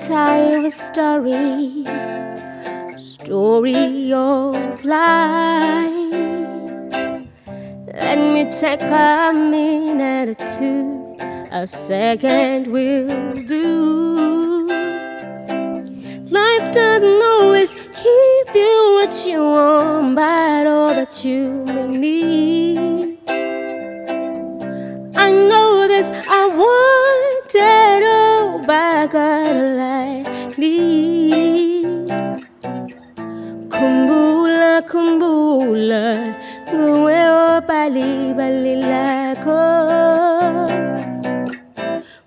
tell you a story of life. Let me take a minute or two, a second will do. Life doesn't always give you what you want, but all that you may need. I know this, I want it all, but I gotta lead. Khumbula, khumbula, nguwe obhal'ibali lakho.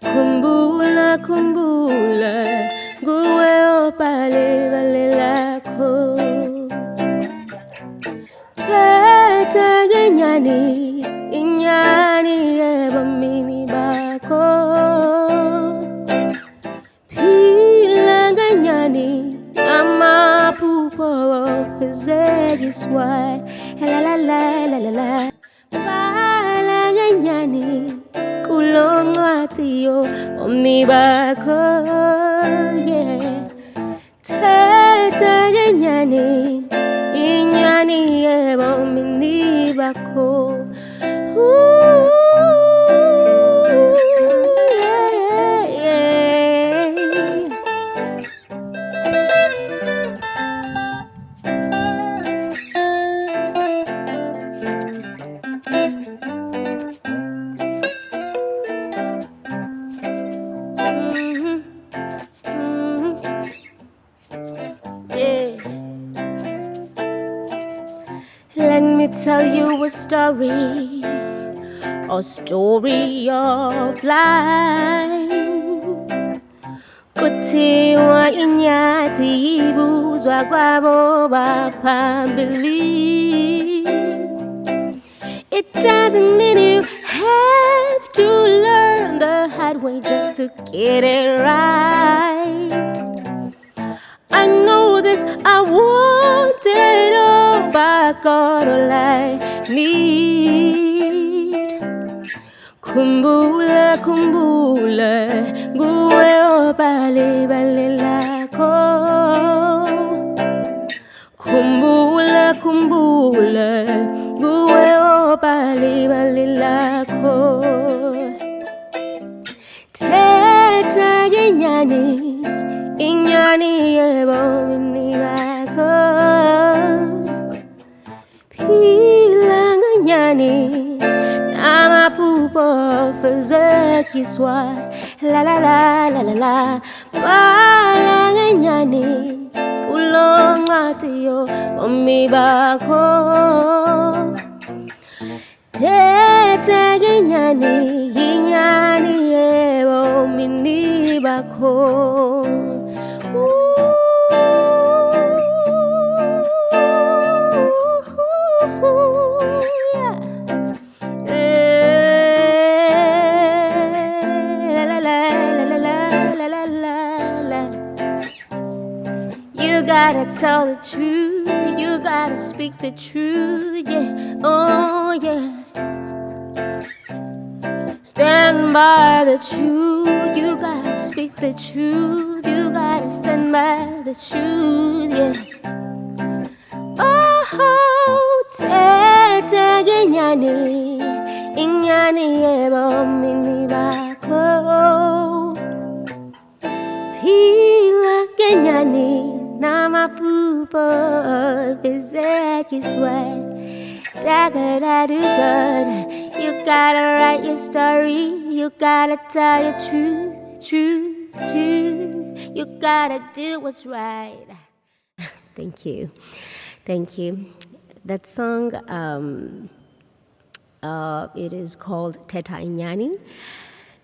Khumbula, khumbula, nguwe obhal'ibali lakho. Thetha Inyani, inyani ebomini bakho. Phila ngenyani, Namaphuph'ofezekiswa. La la la la la la. Bhala ngenyani, Kuloncwadi yoboni bakho. Yeah. Thetha Inyani, inyani ebomini bakho. Ooh, yeah, yeah. Yeah. Let me tell you a story of life. Kuthiwa inyati ibuzwa kwabo baphambili. It doesn't mean you have to learn the hard way just to get it right. I know this, I want it all, but I got all I need. Khumbula, khumbula, nguwe obhal'ibali lakho. Khumbula, khumbula, nguwe obhal'ibali lakho. Thetha Inyani, inyani ebomini bakho. Phila ngenyani, Namaphuph'ofezekiswa. La la la la la la. Bhala ngenyani, Kuloncwadi yoboni bakho. Thetha Inyani, inyani ebomini bakho. You gotta tell the truth, you gotta speak the truth, yeah, oh yeah. Stand by the truth, you gotta speak the truth, you gotta stand by the truth, yeah. Oh, Thetha Inyani, inyani ebomini bakho. Phila ngenyani, Namaphuph'ofezekiswa. You gotta write your story, you gotta tell your truth. You gotta do what's right. Thank you. That song, it is called Thetha Inyani,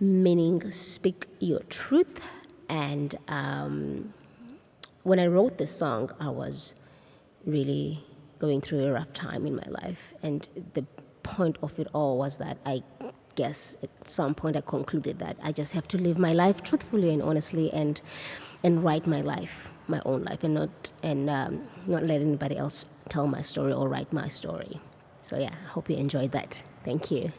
meaning speak your truth. And when I wrote this song, I was really going through a rough time in my life. And the point of it all was that I guess at some point I concluded that I just have to live my life truthfully and honestly and write my life, my own life, and not let anybody else tell my story or write my story. So yeah, I hope you enjoyed that. Thank you.